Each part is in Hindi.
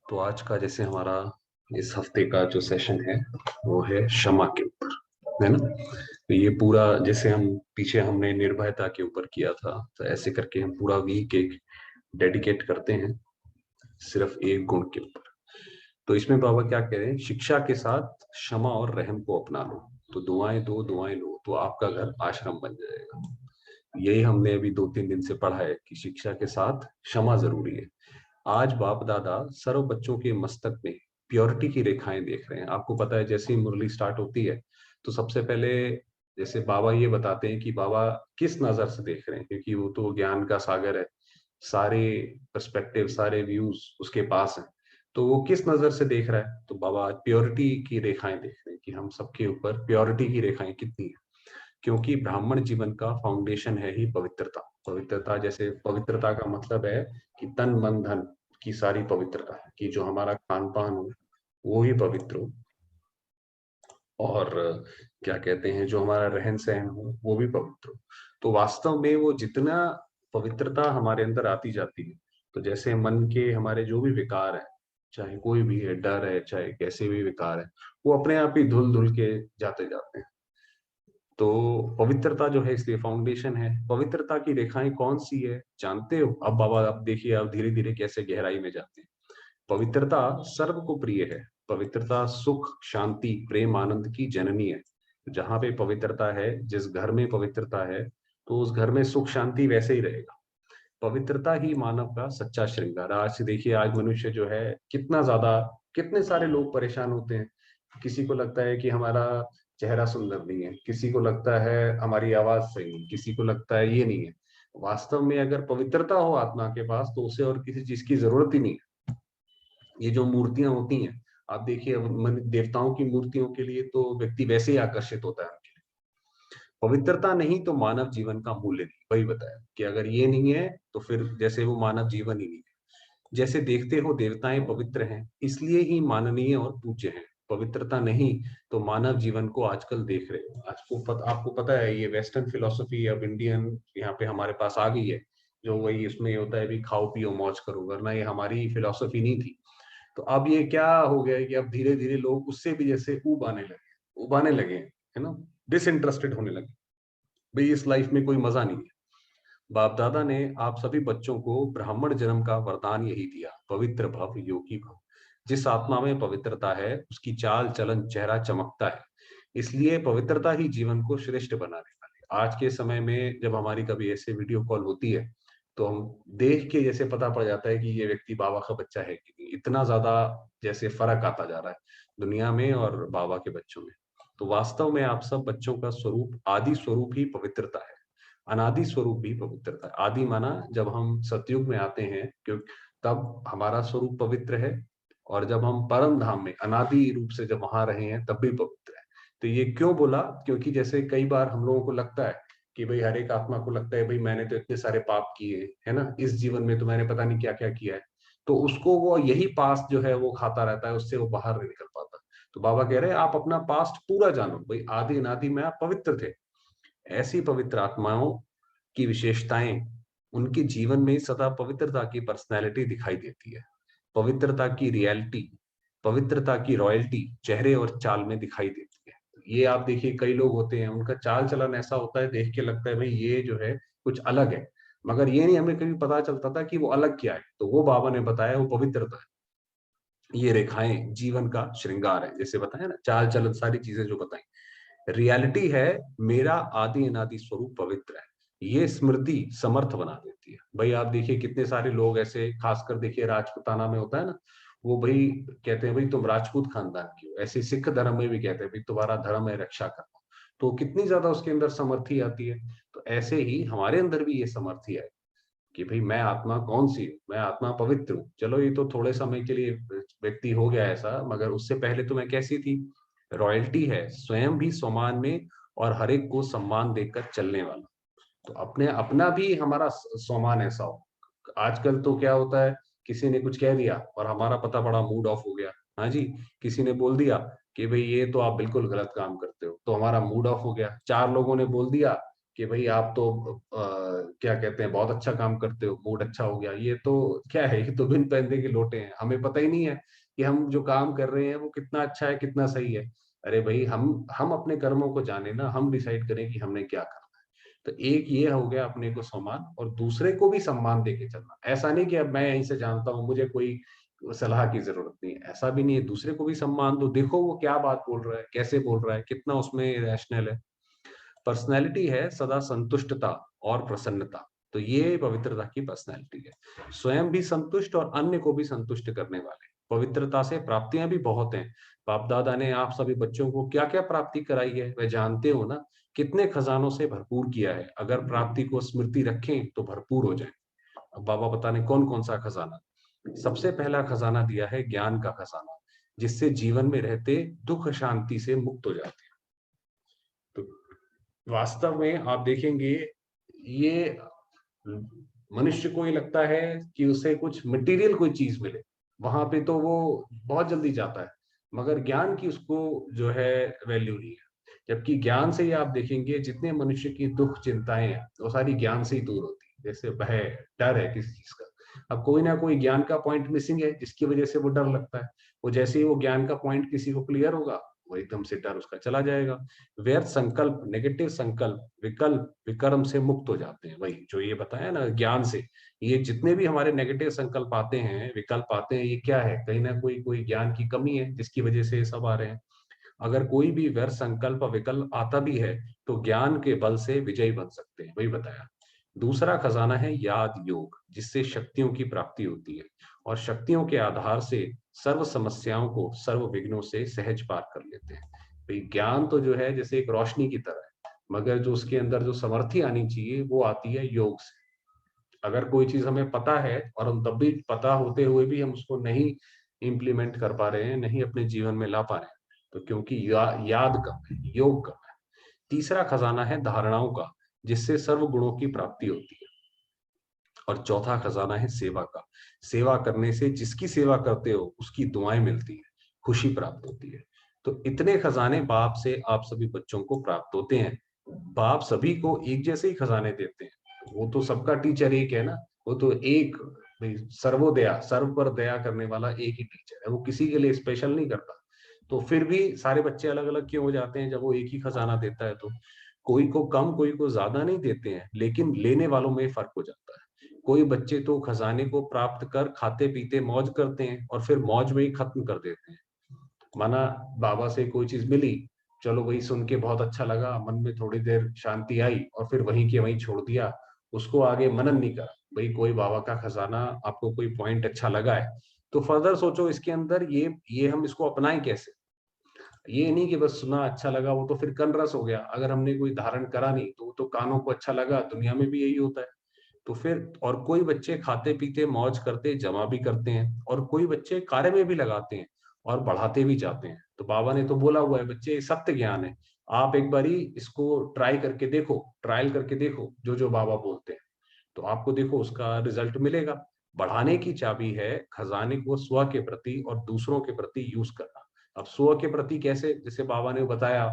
तो आज का जैसे हमारा इस हफ्ते का जो सेशन है वो है क्षमा के ऊपर, है ना। तो ये पूरा जैसे हम पीछे हमने निर्भयता के ऊपर किया था, तो ऐसे करके हम पूरा वीक एक डेडिकेट करते हैं सिर्फ एक गुण के ऊपर। तो इसमें बाबा क्या कह रहे हैं, शिक्षा के साथ क्षमा और रहम को अपना लो, तो दुआएं दो दुआएं लो, तो आपका घर आश्रम बन जाएगा। यही हमने अभी 2-3 दिन से पढ़ा है कि शिक्षा के साथ क्षमा जरूरी है। आज बाप दादा सर्व बच्चों के मस्तक में प्योरिटी की रेखाएं देख रहे हैं। आपको पता है जैसे ही मुरली स्टार्ट होती है तो सबसे पहले जैसे बाबा ये बताते हैं कि बाबा किस नजर से देख रहे हैं, क्योंकि वो तो ज्ञान का सागर है, सारे पर्सपेक्टिव सारे व्यूज उसके पास हैं। तो वो किस नजर से देख रहा है, तो बाबा आज प्योरिटी की रेखाएं देख रहे हैं कि हम सबके ऊपर प्योरिटी की रेखाएं कितनी है। क्योंकि ब्राह्मण जीवन का फाउंडेशन है ही पवित्रता। पवित्रता जैसे पवित्रता का मतलब है कि तन मन धन की सारी पवित्रता है, कि जो हमारा खान पान हो वो ही पवित्र हो, और क्या कहते हैं जो हमारा रहन सहन हो वो भी पवित्र हो। तो वास्तव में वो जितना पवित्रता हमारे अंदर आती जाती है, तो जैसे मन के हमारे जो भी विकार है, चाहे कोई भी है, डर है, चाहे कैसे भी विकार है, वो अपने आप ही धुल धुल के जाते जाते हैं। तो पवित्रता जो है इसलिए फाउंडेशन है। पवित्रता की रेखाएं कौन सी है जानते हो? अब बाबा अब देखिए, अब धीरे धीरे कैसे गहराई में जाते हैं। पवित्रता सर्व को प्रिय है। पवित्रता सुख शांति प्रेम आनंद की जननी है। जहां पे पवित्रता है, जिस घर में पवित्रता है, तो उस घर में सुख शांति वैसे ही रहेगा। पवित्रता ही मानव का सच्चा श्रृंगार। आज से देखिए, आज मनुष्य जो है कितना ज्यादा, कितने सारे लोग परेशान होते हैं। किसी को लगता है कि हमारा चेहरा सुंदर नहीं है, किसी को लगता है हमारी आवाज सही नहीं, किसी को लगता है ये नहीं है। वास्तव में अगर पवित्रता हो आत्मा के पास तो उसे और किसी चीज की जरूरत ही नहीं है। ये जो मूर्तियां होती हैं, आप देखिए, अब देवताओं की मूर्तियों के लिए तो व्यक्ति वैसे ही आकर्षित होता है उनके लिए। पवित्रता नहीं तो मानव जीवन का मूल्य नहीं। वही बताया कि अगर ये नहीं है तो फिर जैसे वो मानव जीवन ही नहीं है। जैसे देखते हो देवताएं पवित्र हैं इसलिए ही माननीय और पूज्य हैं। पवित्रता नहीं तो मानव जीवन को आजकल देख रहे हो, आपको पता है ये वेस्टर्न फिलोसफी अब इंडियन यहाँ पे हमारे पास आ गई है। जो वही इसमें ये होता है भी खाओ पियो मौज करो, वरना ये हमारी फिलोसफी नहीं थी। तो अब ये क्या हो गया है कि अब धीरे धीरे लोग उससे भी जैसे उबाने लगे हैं, है ना, डिसइंटरेस्टेड होने लगे। भाई इस लाइफ में कोई मजा नहीं है। बाप दादा ने आप सभी बच्चों को ब्राह्मण जन्म का वरदान यही दिया, पवित्र भव योगी भव। जिस आत्मा में पवित्रता है उसकी चाल चलन चेहरा चमकता है। इसलिए पवित्रता ही जीवन को श्रेष्ठ बनाने वाली है। आज के समय में जब हमारी कभी ऐसे वीडियो कॉल होती है तो हम देख के जैसे पता पड़ जाता है कि ये व्यक्ति बाबा का बच्चा है कि नहीं। इतना ज्यादा जैसे फर्क आता जा रहा है दुनिया में और बाबा के बच्चों में। तो वास्तव में आप सब बच्चों का स्वरूप, आदि स्वरूप ही पवित्रता है। अनादि स्वरूप भी पवित्रता है। आदि माना जब हम सतयुग में आते हैं, क्योंकि तब हमारा स्वरूप पवित्र है, और जब हम परम धाम में अनादि रूप से जब वहां रहे हैं तब भी पवित्र है। तो ये क्यों बोला, क्योंकि जैसे कई बार हम लोगों को लगता है कि भाई हर एक आत्मा को लगता है भाई मैंने तो इतने सारे पाप किए, है ना, इस जीवन में तो मैंने पता नहीं क्या क्या किया है। तो उसको वो यही पास्ट जो है वो खाता रहता है, उससे वो बाहर नहीं निकल पाता। तो बाबा कह रहे हैं आप अपना पास्ट पूरा जानो, भाई आदि अनादि में आप पवित्र थे। ऐसी पवित्र आत्माओं की विशेषताएं, उनके जीवन में सदा पवित्रता की पर्सनैलिटी दिखाई देती है। पवित्रता की रियलिटी, पवित्रता की रॉयल्टी चेहरे और चाल में दिखाई देती है। ये आप देखिए, कई लोग होते हैं उनका चाल चलन ऐसा होता है, देख के लगता है भाई ये जो है कुछ अलग है, मगर ये नहीं हमें कभी पता चलता था कि वो अलग क्या है। तो वो बाबा ने बताया वो पवित्रता है। ये रेखाएं जीवन का श्रृंगार है, जैसे बताया ना, चाल चलन सारी चीजें जो बताई। रियलिटी है मेरा आदि अनादि स्वरूप पवित्र है। ये स्मृति समर्थ बना देती है। भाई आप देखिए कितने सारे लोग ऐसे, खासकर देखिए राजपूताना में होता है ना, वो भाई कहते हैं भाई तुम राजपूत खानदान की हो। ऐसे सिख धर्म में भी कहते हैं भाई तुम्हारा धर्म है रक्षा करना। तो कितनी ज्यादा उसके अंदर समर्थी आती है। तो ऐसे ही हमारे अंदर भी ये समर्थी है कि भाई मैं आत्मा कौन सी हूँ, मैं आत्मा पवित्र हूँ। चलो ये तो थोड़े समय के लिए व्यक्ति हो गया ऐसा, मगर उससे पहले तो मैं कैसी थी। रॉयल्टी है, स्वयं भी सम्मान में और हर एक को सम्मान देकर चलने वाला। तो अपने अपना भी हमारा सम्मान ऐसा हो। आजकल तो क्या होता है, किसी ने कुछ कह दिया और हमारा पता पड़ा मूड ऑफ हो गया। हाँ जी, किसी ने बोल दिया कि भाई ये तो आप बिल्कुल गलत काम करते हो, तो हमारा मूड ऑफ हो गया। चार लोगों ने बोल दिया कि भाई आप तो क्या कहते हैं, बहुत अच्छा काम करते हो, मूड अच्छा हो गया, ये तो क्या है, ये तो बिन पैंदे के लोटे हैं, हमें पता ही नहीं है कि हम जो काम कर रहे हैं वो कितना अच्छा है, कितना सही है। अरे भाई, हम अपने कर्मों को जाने ना, हम डिसाइड करें कि हमने क्या करना है। तो एक ये हो गया अपने को सम्मान, और दूसरे को भी सम्मान देके चलना। ऐसा नहीं कि अब मैं यहीं से जानता हूँ, मुझे कोई सलाह की जरूरत नहीं है, ऐसा भी नहीं है। दूसरे को भी सम्मान दो, देखो वो क्या बात बोल रहा है, कैसे बोल रहा है, कितना उसमें रैशनल है। पर्सनैलिटी है सदा संतुष्टता और प्रसन्नता। तो ये पवित्रता की पर्सनैलिटी है, स्वयं भी संतुष्ट और अन्य को भी संतुष्ट करने वाले। पवित्रता से प्राप्तियां भी बहुत हैं। बाप दादा ने आप सभी बच्चों को क्या क्या प्राप्ति कराई है वह जानते हो ना, कितने खजानों से भरपूर किया है। अगर प्राप्ति को स्मृति रखें तो भरपूर हो जाए। अब बाबा बताने कौन कौन सा खजाना। सबसे पहला खजाना दिया है ज्ञान का खजाना, जिससे जीवन में रहते दुख शांति से मुक्त हो जाते हैं। तो वास्तव में आप देखेंगे, ये मनुष्य को ये लगता है कि उसे कुछ मटेरियल कोई चीज मिले, वहां पे तो वो बहुत जल्दी जाता है, मगर ज्ञान की उसको जो है वैल्यू नहीं है। जबकि ज्ञान से ही आप देखेंगे जितने मनुष्य की दुख चिंताएं हैं वो सारी ज्ञान से ही दूर होती है। जैसे भय, डर है किसी चीज का, अब कोई ना कोई ज्ञान का पॉइंट मिसिंग है जिसकी वजह से वो डर लगता है। वो जैसे ही वो ज्ञान का पॉइंट किसी को क्लियर होगा, वो एकदम से डर उसका चला जाएगा। व्यर्थ संकल्प, नेगेटिव संकल्प, विकल्प, विकर्म से मुक्त हो जाते हैं। वही जो ये बताया ना ज्ञान से, ये जितने भी हमारे नेगेटिव संकल्प आते हैं, विकल्प आते हैं, ये क्या है, कहीं ना कोई ज्ञान की कमी है जिसकी वजह से ये सब आ रहे हैं। अगर कोई भी व्यर्थ संकल्प विकल्प आता भी है तो ज्ञान के बल से विजयी बन सकते हैं, वही बताया। दूसरा खजाना है याद योग, जिससे शक्तियों की प्राप्ति होती है, और शक्तियों के आधार से सर्व समस्याओं को सर्व विघ्नों से सहज पार कर लेते हैं। भाई ज्ञान तो जो है जैसे एक रोशनी की तरह है, मगर जो उसके अंदर जो समर्थी आनी चाहिए वो आती है योग से। अगर कोई चीज हमें पता है और हम तब भी पता होते हुए भी हम उसको नहीं इम्प्लीमेंट कर पा रहे हैं, नहीं अपने जीवन में ला पा रहे हैं, तो क्योंकि याद कम है, योग कम है। तीसरा खजाना है धारणाओं का, जिससे सर्व गुणों की प्राप्ति होती है। और चौथा खजाना है सेवा का। सेवा करने से, जिसकी सेवा करते हो उसकी दुआएं मिलती है, खुशी प्राप्त होती है। तो इतने खजाने बाप से आप सभी बच्चों को प्राप्त होते हैं। बाप सभी को एक जैसे ही खजाने देते हैं, वो तो सबका टीचर एक है ना। वो तो एक, भाई सर्वोदया, सर्व पर दया करने वाला एक ही टीचर है, वो किसी के लिए स्पेशल नहीं करता। तो फिर भी सारे बच्चे अलग अलग क्यों हो जाते हैं जब वो एक ही खजाना देता है तो। कोई को कम, कोई को ज्यादा नहीं देते हैं, लेकिन लेने वालों में फर्क हो जाता है। कोई बच्चे तो खजाने को प्राप्त कर खाते पीते मौज करते हैं और फिर मौज में ही खत्म कर देते हैं। माना बाबा से कोई चीज मिली, चलो वही सुन के बहुत अच्छा लगा, मन में थोड़ी देर शांति आई और फिर वहीं के वहीं छोड़ दिया, उसको आगे मनन नहीं करा। भाई कोई बाबा का खजाना आपको कोई पॉइंट अच्छा लगा है, तो फर्दर सोचो इसके अंदर ये हम इसको अपनाएं कैसे। ये नहीं कि बस सुना अच्छा लगा, वो तो फिर कन रस हो गया। अगर हमने कोई धारण करा नहीं तो वो तो कानों को अच्छा लगा, दुनिया में भी यही होता है। तो फिर और कोई बच्चे खाते पीते मौज करते जमा भी करते हैं, और कोई बच्चे कार्य में भी लगाते हैं और बढ़ाते भी जाते हैं। तो बाबा ने तो बोला हुआ है बच्चे, ये सत्य ज्ञान है, आप एक बारी इसको ट्राई करके देखो, ट्रायल करके देखो जो जो बाबा बोलते हैं, तो आपको देखो उसका रिजल्ट मिलेगा। बढ़ाने की चाबी है खजाने को स्व के प्रति और दूसरों के प्रति यूज करना। अब स्व के प्रति कैसे, जैसे बाबा ने बताया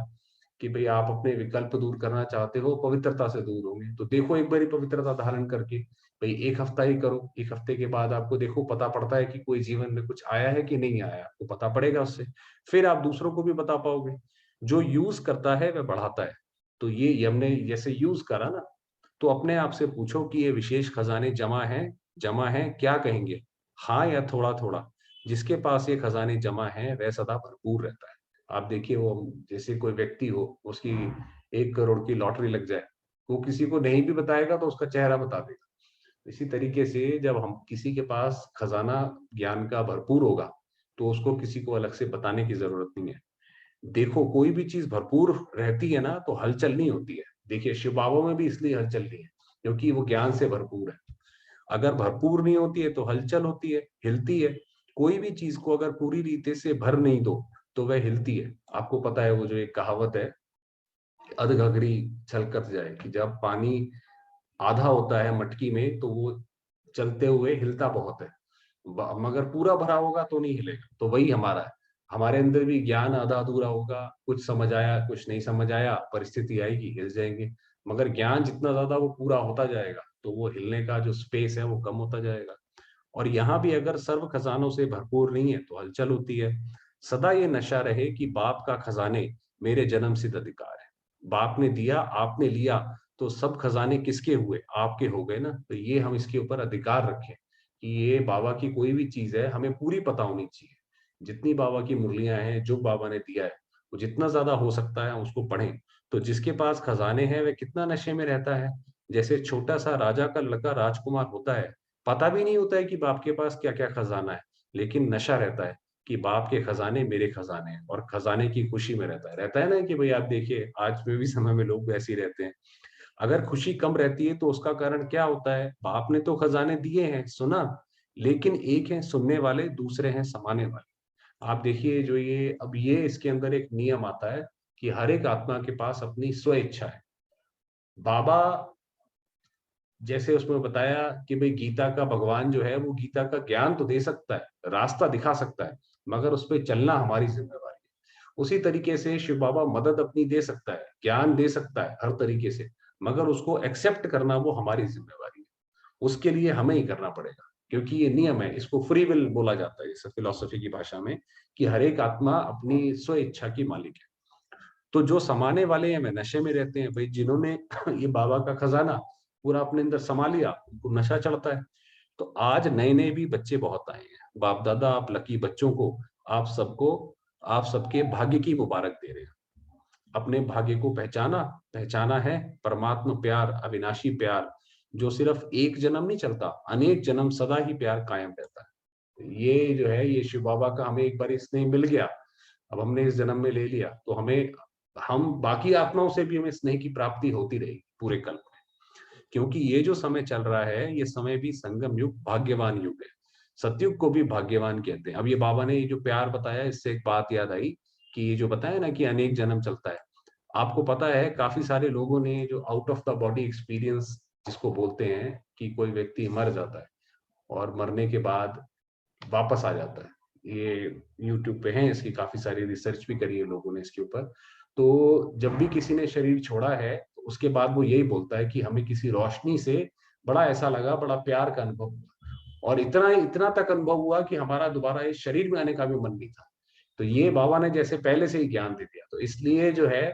कि भाई आप अपने विकल्प दूर करना चाहते हो, पवित्रता से दूर होंगे, तो देखो एक बारी पवित्रता धारण करके, भाई एक हफ्ता ही करो, एक हफ्ते के बाद आपको देखो पता पड़ता है कि कोई जीवन में कुछ आया है कि नहीं आया, आपको पता पड़ेगा उससे। फिर आप दूसरों को भी बता पाओगे। जो यूज करता है वह बढ़ाता है। तो ये हमने जैसे यूज करा ना, तो अपने आप से पूछो कि ये विशेष खजाने जमा है क्या कहेंगे, हाँ या थोड़ा थोड़ा। जिसके पास ये खजाने जमा है वह सदा भरपूर रहता है। आप देखिए, वो जैसे कोई व्यक्ति हो, उसकी 1 करोड़ की लॉटरी लग जाए, वो किसी को नहीं भी बताएगा तो उसका चेहरा बता देगा। इसी तरीके से जब हम किसी के पास खजाना ज्ञान का भरपूर होगा, तो उसको किसी को अलग से बताने की जरूरत नहीं है। देखो कोई भी चीज भरपूर रहती है ना तो हलचल नहीं होती है। देखिए शिव बाबा में भी इसलिए हलचल नहीं है क्योंकि वो ज्ञान से भरपूर है। अगर भरपूर नहीं होती है तो हलचल होती है, हिलती है। कोई भी चीज को अगर पूरी रीति से भर नहीं दो तो वह हिलती है। आपको पता है वो जो एक कहावत है, अधगगरी छलकत जाए, कि जब पानी आधा होता है मटकी में तो वो चलते हुए हिलता बहुत है, मगर पूरा भरा होगा तो नहीं हिलेगा। तो वही हमारा है, हमारे अंदर भी ज्ञान आधा अधूरा होगा, कुछ समझ आया कुछ नहीं समझ आया, परिस्थिति आएगी हिल जाएंगे। मगर ज्ञान जितना ज्यादा वो पूरा होता जाएगा तो वो हिलने का जो स्पेस है वो कम होता जाएगा। और यहाँ भी अगर सर्व खजानों से भरपूर नहीं है तो हलचल होती है। सदा ये नशा रहे कि बाप का खजाने मेरे जन्म सिद्ध अधिकार है। बाप ने दिया, आपने लिया, तो सब खजाने किसके हुए? आपके हो गए ना। तो ये हम इसके ऊपर अधिकार रखें कि ये बाबा की कोई भी चीज है हमें पूरी पता होनी चाहिए। जितनी बाबा की मुरलियां हैं, जो बाबा ने दिया है, वो जितना ज्यादा हो सकता है हम उसको पढ़ें। तो जिसके पास खजाने हैं वह कितना नशे में रहता है। जैसे छोटा सा राजा का लड़का राजकुमार होता है, पता भी नहीं होता है कि बाप के पास क्या क्या खजाना है, लेकिन नशा रहता है कि बाप के खजाने मेरे खजाने हैं, और खजाने की खुशी में रहता है ना। कि भाई आप देखिए आज में भी समय में लोग वैसे ही रहते हैं। अगर खुशी कम रहती है तो उसका कारण क्या होता है? बाप ने तो खजाने दिए हैं, सुना, लेकिन एक है सुनने वाले, दूसरे हैं समाने वाले। आप देखिए जो ये अब ये इसके अंदर एक नियम आता है कि हर एक आत्मा के पास अपनी स्व इच्छा है। बाबा जैसे उसमें बताया कि भाई गीता का भगवान जो है वो गीता का ज्ञान तो दे सकता है, रास्ता दिखा सकता है, मगर उस पर चलना हमारी जिम्मेवारी है। उसी तरीके से शिव बाबा मदद अपनी दे सकता है, ज्ञान दे सकता है हर तरीके से, मगर उसको एक्सेप्ट करना वो हमारी जिम्मेवारी है। उसके लिए हमें ही करना पड़ेगा, क्योंकि ये नियम है, इसको फ्री विल बोला जाता है जैसे फिलोसफी की भाषा में, कि हर एक आत्मा अपनी स्व इच्छा की मालिक है। तो जो समाने वाले हैं वे नशे में रहते हैं भाई, जिन्होंने ये बाबा का खजाना पूरा अपने अंदर समा लिया, उनको नशा चढ़ता है। तो आज नए नए भी बच्चे बहुत आए हैं, बाप दादा आप लकी बच्चों को, आप सबको, आप सबके भाग्य की मुबारक दे रहे हैं। अपने भाग्य को पहचाना, पहचाना है परमात्मा प्यार, अविनाशी प्यार, जो सिर्फ एक जन्म नहीं चलता, अनेक जन्म सदा ही प्यार कायम रहता है। ये जो है ये शिव बाबा का हमें एक बार स्नेह मिल गया, अब हमने इस जन्म में ले लिया, तो हमें, हम बाकी आत्माओं से भी हमें स्नेह की प्राप्ति होती रहेगी पूरे कल्प में। क्योंकि ये जो समय चल रहा है ये समय भी संगम युग, भाग्यवान युग है। सतयुग को भी भाग्यवान कहते हैं। अब ये बाबा ने ये जो प्यार बताया, इससे एक बात याद आई कि ये जो बताया ना कि अनेक जन्म चलता है, आपको पता है काफी सारे लोगों ने जो out of the body experience जिसको बोलते हैं, कि कोई व्यक्ति मर जाता है और मरने के बाद वापस आ जाता है, ये यूट्यूब पे है, इसकी काफी सारी रिसर्च भी करी है लोगों ने इसके ऊपर। तो जब भी किसी ने शरीर छोड़ा है तो उसके बाद वो यही बोलता है कि हमें किसी रोशनी से बड़ा ऐसा लगा, बड़ा प्यार का अनुभव हुआ, और इतना इतना तक अनुभव हुआ कि हमारा दोबारा इस शरीर में आने का भी मन नहीं था। तो ये बाबा ने जैसे पहले से ही ज्ञान दे दिया, तो इसलिए जो है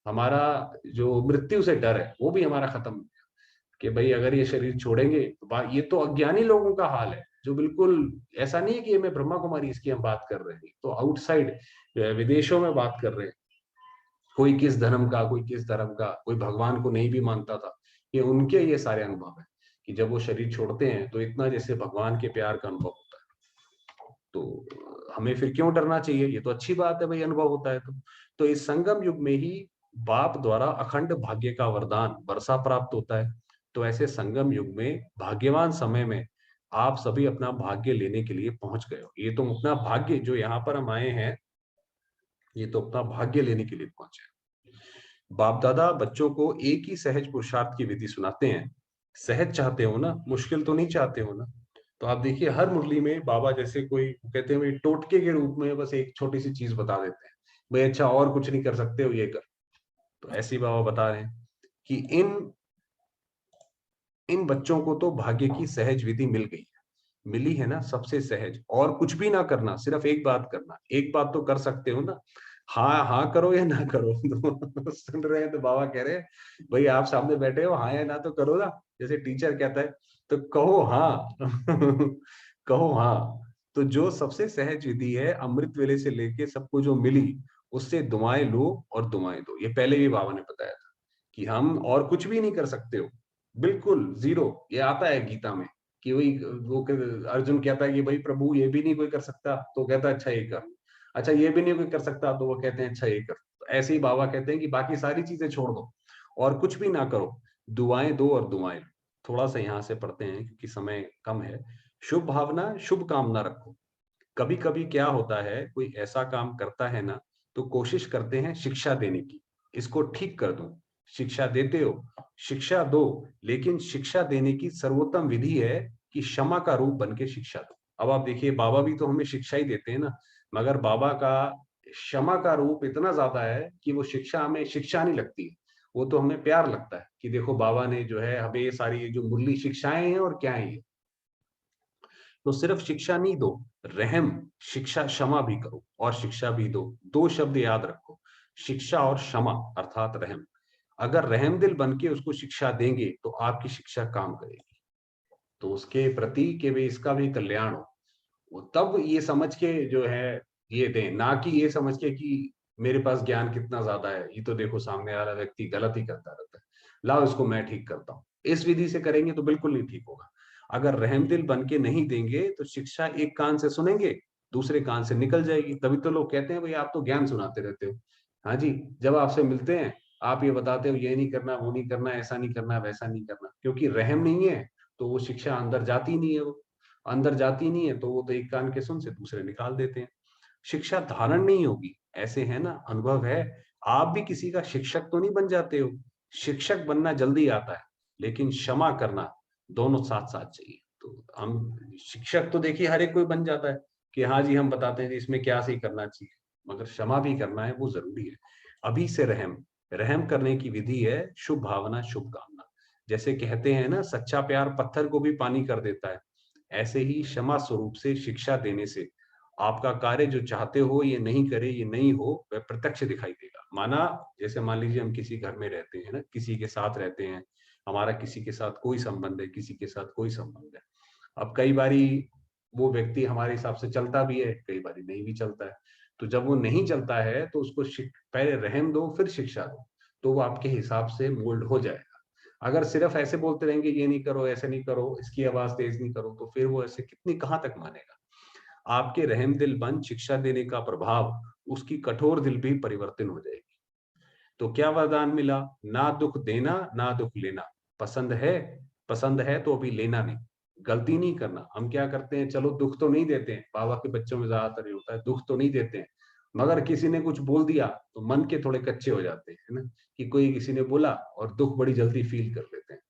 हमारा जो मृत्यु से डर है वो भी हमारा खत्म हो गया। कि भाई अगर ये शरीर छोड़ेंगे तो ये तो अज्ञानी लोगों का हाल है, जो बिल्कुल, ऐसा नहीं है कि मैं ब्रह्मा कुमारी इसकी हम बात कर रहे हैं, तो आउटसाइड विदेशों में बात कर रहे हैं, कोई किस धर्म का, कोई किस धर्म का, कोई भगवान को नहीं भी मानता था। ये उनके ये सारे अनुभव है कि जब वो शरीर छोड़ते हैं तो इतना जैसे भगवान के प्यार का अनुभव होता है। तो हमें फिर क्यों डरना चाहिए? ये तो अच्छी बात है भाई, अनुभव होता है तो इस संगम युग में ही बाप द्वारा अखंड भाग्य का वरदान वर्षा प्राप्त होता है। तो ऐसे संगम युग में भाग्यवान समय में आप सभी अपना भाग्य लेने के लिए पहुंच गए हो। ये तो अपना भाग्य, जो यहाँ पर हम आए हैं, ये तो अपना भाग्य लेने के लिए पहुंचे। बाप दादा बच्चों को एक ही सहज पुरुषार्थ की विधि सुनाते हैं। सहज चाहते हो ना, मुश्किल तो नहीं चाहते हो ना। तो आप देखिए हर मुरली में बाबा जैसे कोई कहते हैं भाई टोटके के रूप में बस एक छोटी सी चीज बता देते हैं, भाई अच्छा और कुछ नहीं कर सकते हो, ये कर। तो ऐसे ही बाबा बता रहे हैं कि इन इन बच्चों को तो भाग्य की सहज विधि मिल गई है, मिली है ना सबसे सहज, और कुछ भी ना करना, सिर्फ एक बात करना। एक बात तो कर सकते हो ना, हाँ हाँ करो या ना करो। तो सुन रहे हैं तो बाबा कह रहे हैं भाई आप सामने बैठे हो, हाँ या ना तो करो ना। जैसे टीचर कहता है तो कहो हाँ। कहो हाँ। तो जो सबसे सहज विधि है, अमृत वेले से लेके सबको जो मिली, उससे दुआएं लो और दुआएं दो। ये पहले भी बाबा ने बताया था कि हम और कुछ भी नहीं कर सकते हो, बिल्कुल जीरो। ये आता है गीता में कि वही वो अर्जुन कहता है कि भाई प्रभु ये भी नहीं कोई कर सकता, तो कहता है अच्छा ये कर। अच्छा ये भी नहीं कोई कर सकता, तो वो कहते हैं अच्छा ये कर। तो ऐसे ही बाबा कहते हैं कि बाकी सारी चीजें छोड़ दो और कुछ भी ना करो, दुआएं दो और दुआएं लो। थोड़ा सा यहाँ से पढ़ते हैं क्योंकि समय कम है। शुभ भावना शुभ कामना रखो। कभी कभी क्या होता है, कोई ऐसा काम करता है ना, तो कोशिश करते हैं शिक्षा देने की, इसको ठीक कर दो। शिक्षा देते हो, शिक्षा दो, लेकिन शिक्षा देने की सर्वोत्तम विधि है कि क्षमा का रूप बन के शिक्षा दो। अब आप देखिए बाबा भी तो हमें शिक्षा ही देते हैं ना, मगर बाबा का क्षमा का रूप इतना ज्यादा है कि वो शिक्षा हमें शिक्षा नहीं लगती है, वो तो हमें प्यार लगता है कि देखो बाबा ने जो है हमें ये सारी ये जो मुरली शिक्षाएं हैं और क्या है ये। तो सिर्फ शिक्षा नहीं दो, रहम, शिक्षा क्षमा भी करो और शिक्षा भी दो। दो शब्द याद रखो, शिक्षा और क्षमा अर्थात रहम। अगर रहम दिल बन के उसको शिक्षा देंगे तो आपकी शिक्षा काम करेगी, तो उसके प्रति कि भाई इसका भी कल्याण हो, वो तब ये समझ के जो है ये दें, ना कि ये समझ के कि मेरे पास ज्ञान कितना ज्यादा है, ये तो देखो सामने वाला व्यक्ति गलत ही करता रहता है, लाओ इसको मैं ठीक करता हूँ। इस विधि से करेंगे तो बिल्कुल नहीं ठीक होगा। अगर रहमदिल बन के नहीं देंगे तो शिक्षा एक कान से सुनेंगे, दूसरे कान से निकल जाएगी। तभी तो लोग कहते हैं भाई आप तो ज्ञान सुनाते रहते हो। हाँ जी, जब आपसे मिलते हैं आप ये बताते हो ये नहीं करना, वो नहीं करना, ऐसा नहीं करना, वैसा नहीं करना, क्योंकि रहम नहीं है तो वो शिक्षा अंदर जाती नहीं है। वो अंदर जाती नहीं है तो वो तो एक कान के सुन से दूसरे निकाल देते हैं। शिक्षा धारण नहीं होगी, ऐसे है ना, अनुभव है। आप भी किसी का शिक्षक तो नहीं बन जाते हो। शिक्षक बनना जल्दी आता है, लेकिन क्षमा करना दोनों साथ साथ चाहिए। तो हम शिक्षक तो देखिए हर एक कोई बन जाता है कि हाँ जी हम बताते हैं जी इसमें क्या सही करना चाहिए, मगर क्षमा भी करना है, वो जरूरी है। अभी से रहम, रहम करने की विधि है शुभ भावना शुभ कामना। जैसे कहते हैं ना सच्चा प्यार पत्थर को भी पानी कर देता है, ऐसे ही क्षमा स्वरूप से शिक्षा देने से आपका कार्य जो चाहते हो ये नहीं करे, ये नहीं हो, वह प्रत्यक्ष दिखाई देगा। माना जैसे मान लीजिए हम किसी घर में रहते हैं ना, किसी के साथ रहते हैं, हमारा किसी के साथ कोई संबंध है, किसी के साथ कोई संबंध है। अब कई बारी वो व्यक्ति हमारे हिसाब से चलता भी है, कई बारी नहीं भी चलता है। तो जब वो नहीं चलता है तो उसको पहले रहम दो फिर शिक्षा दो, तो वो आपके हिसाब से मोल्ड हो जाएगा। अगर सिर्फ ऐसे बोलते रहेंगे ये नहीं करो, ऐसे नहीं करो, इसकी आवाज तेज नहीं करो, तो फिर वो ऐसे कितनी कहाँ तक मानेगा। आपके रहम दिल बन शिक्षा देने का प्रभाव उसकी कठोर दिल भी परिवर्तन हो जाएगी। तो क्या वरदान मिला, ना दुख देना ना दुख लेना। पसंद है, पसंद है तो अभी लेना नहीं, गलती नहीं करना। हम क्या करते हैं, चलो दुख तो नहीं देते हैं, बाबा के बच्चों में ज्यादातर ये होता है, दुख तो नहीं देते हैं, मगर किसी ने कुछ बोल दिया तो मन के थोड़े कच्चे हो जाते हैं, है ना, कि कोई किसी ने बोला और दुख बड़ी जल्दी फील कर लेते हैं।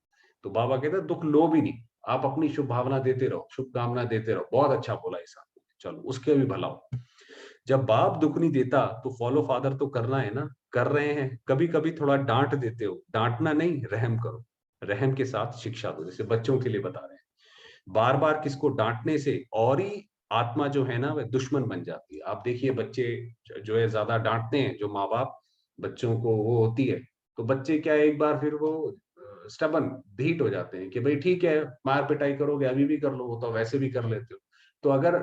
तो बाबा कहते हैं दुख लो भी नहीं, आप अपनी शुभ भावना देते रहो, शुभकामना देते रहो। बहुत अच्छा बोला इस आपने, चलो उसके भी भला हो। जब बाप दुख नहीं देता तो फॉलो फादर तो करना है ना, कर रहे हैं। कभी कभी थोड़ा डांट देते हो, डांटना नहीं, रहम करो, रहम के साथ शिक्षा दो, जैसे बच्चों के लिए बता रहे हैं। बार बार किसको डांटने से और ही आत्मा जो है ना वह दुश्मन बन जाती है। आप देखिए बच्चे जो है ज्यादा डांटते हैं, जो माँ बाप बच्चों को वो होती है, तो बच्चे क्या एक बार फिर वो स्टबन ढीठ हो जाते हैं कि भाई ठीक है मार पिटाई करोगे अभी भी कर लो, वो तो वैसे भी कर लेते हो। तो अगर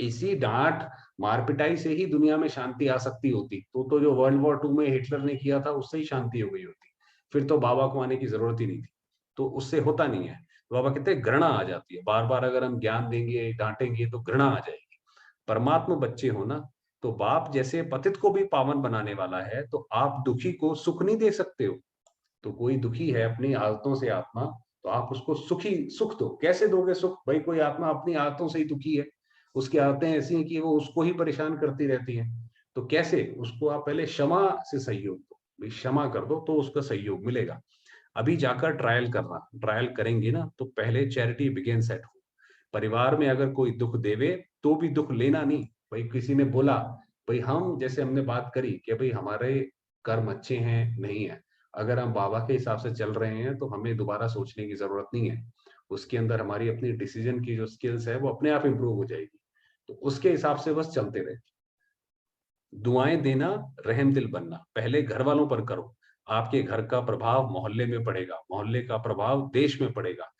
इसी डांट मार पिटाई से ही दुनिया में शांति आ सकती होती तो जो वर्ल्ड वॉर 2 में हिटलर ने किया था उससे ही शांति हो गई होती, फिर तो बाबा को आने की जरूरत ही नहीं थी। तो उससे होता नहीं है। तो बाबा कहते हैं घृणा आ जाती है, बार बार अगर हम ज्ञान देंगे डांटेंगे तो घृणा आ जाएगी। परमात्मा बच्चे हो ना, तो बाप जैसे पतित को भी पावन बनाने वाला है, तो आप दुखी को सुख नहीं दे सकते हो। तो कोई दुखी है अपनी आदतों से आत्मा, तो आप उसको सुखी सुख दो। कैसे दोगे सुख, भाई कोई आत्मा अपनी आदतों से ही दुखी है, उसकी आदतें ऐसी हैं कि वो उसको ही परेशान करती रहती हैं। तो कैसे उसको आप पहले क्षमा से सहयोग दो, भाई क्षमा कर दो तो उसका सहयोग मिलेगा। अभी जाकर ट्रायल करना, ट्रायल करेंगे ना तो पहले चैरिटी बिगेन्स एट होम। परिवार में अगर कोई दुख देवे तो भी दुख लेना नहीं। भाई किसी ने बोला, भाई हम जैसे हमने बात करी कि भाई हमारे कर्म अच्छे हैं नहीं है, अगर हम बाबा के हिसाब से चल रहे हैं तो हमें दोबारा सोचने की जरूरत नहीं है। उसके अंदर हमारी अपनी डिसीजन की जो स्किल्स है वो अपने आप इंप्रूव हो जाएगी। तो उसके हिसाब से बस चलते रहे। दुआएं देना, रहम दिल बनना पहले घर वालों पर करो। आपके घर का प्रभाव मोहल्ले में पड़ेगा, मोहल्ले का प्रभाव देश में पड़ेगा,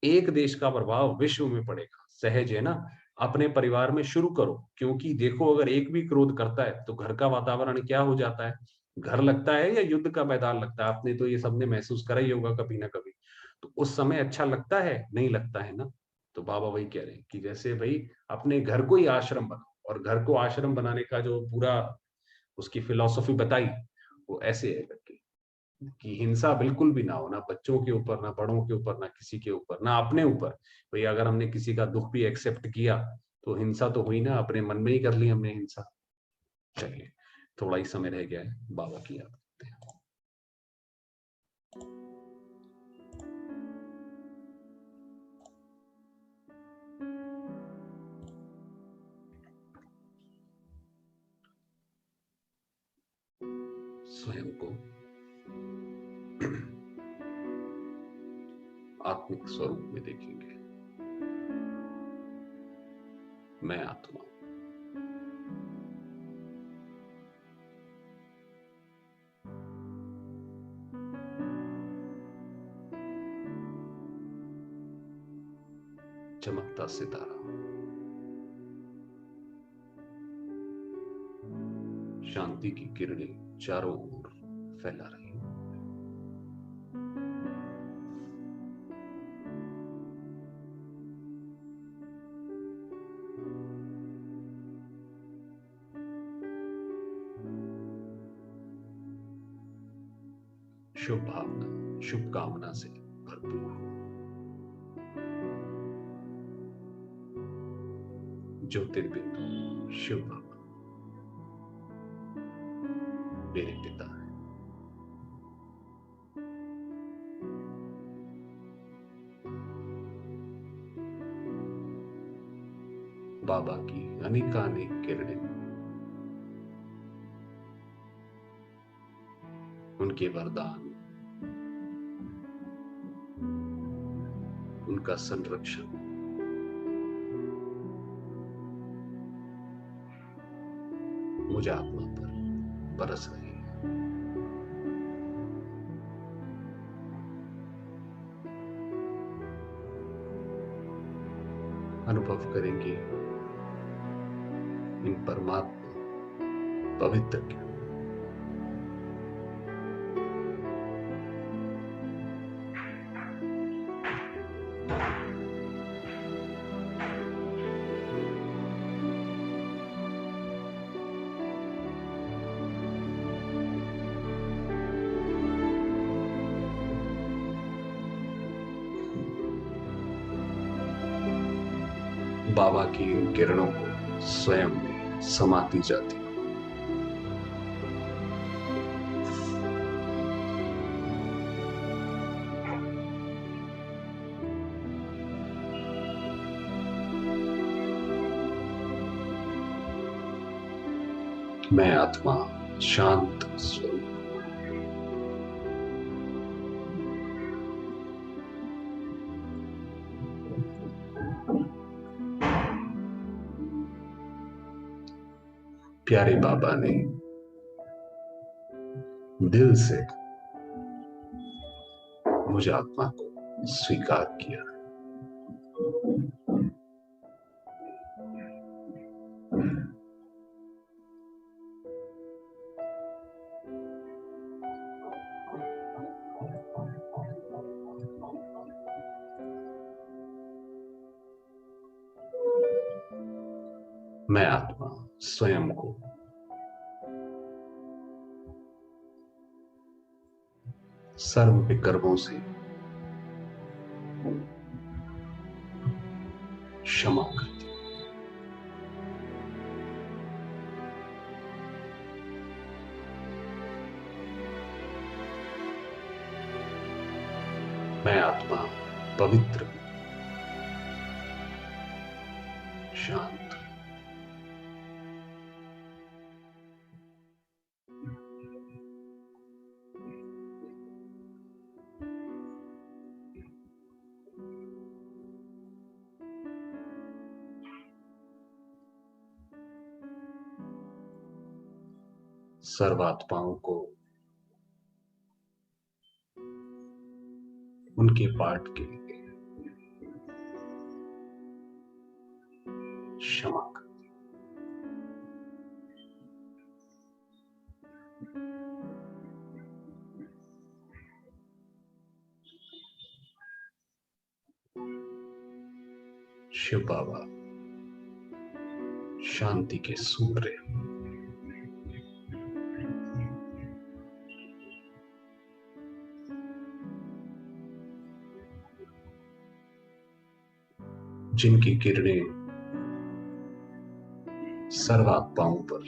एक देश का प्रभाव विश्व में पड़ेगा। सहज है ना। अपने परिवार में शुरू करो, क्योंकि देखो अगर एक भी क्रोध करता है तो घर का वातावरण क्या हो जाता है, घर लगता है या युद्ध का मैदान लगता है। आपने तो ये सबने महसूस करा ही होगा कभी ना कभी। तो उस समय अच्छा लगता है, नहीं लगता है ना। तो बाबा वही कह रहे हैं कि जैसे भाई अपने घर को ही आश्रम बनाओ, और घर को आश्रम बनाने का जो पूरा उसकी फिलॉसफी बताई वो ऐसे है करके कि हिंसा बिल्कुल भी ना हो, ना बच्चों के ऊपर, ना बड़ों के ऊपर, ना किसी के ऊपर, ना अपने ऊपर। भाई अगर हमने किसी का दुख भी एक्सेप्ट किया तो हिंसा तो हुई ना, अपने मन में ही कर ली हमने हिंसा। चलिए, थोड़ा ही समय रह गया है, बाबा की याद करते हैं। स्वयं को आत्मिक स्वरूप में देखेंगे। मैं आत्मा, चमकता सितारा, शांति की किरणें चारों ओर फैला रही हैं। शुभ भावना, शुभकामना से भरपूर, ज्योतिर्बिंदु शुभ भावना मेरे पिता है। बाबा की अनेकानेक किरणें, उनके वरदान, उनका संरक्षण मुझे आत्मा पर बरस रही है। अनुभव करेंगे इन परमात्मा पवित्र के बाबा की इन किरणों को स्वयं में समाती जाती। मैं आत्मा शांत स्वरूप, प्यारे बाबा ने दिल से मुझे आत्मा को स्वीकार किया। मैं आत्मा स्वयं को सर्व विकर्मों से क्षमा करती हूं। मैं आत्मा पवित्र, शांत, सर्वात्माओं को उनके पाठ के लिए क्षमा करती हूं। शिव बाबा शांति के सूर्य, जिनकी किरणें सर्वात्माओं पर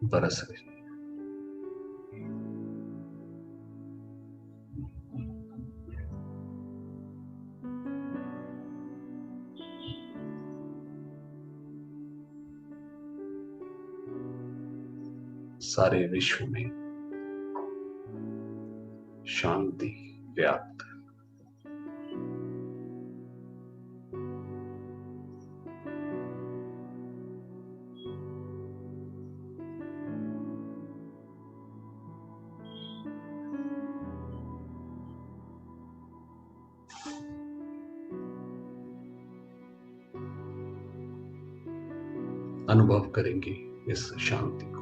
बरस रही। सारे विश्व में शांति व्याप्त है। अनुभव करेंगे इस शांति को।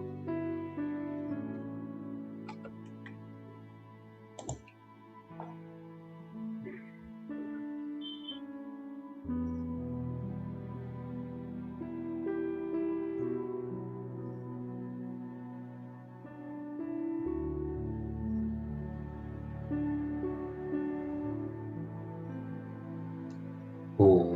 ओम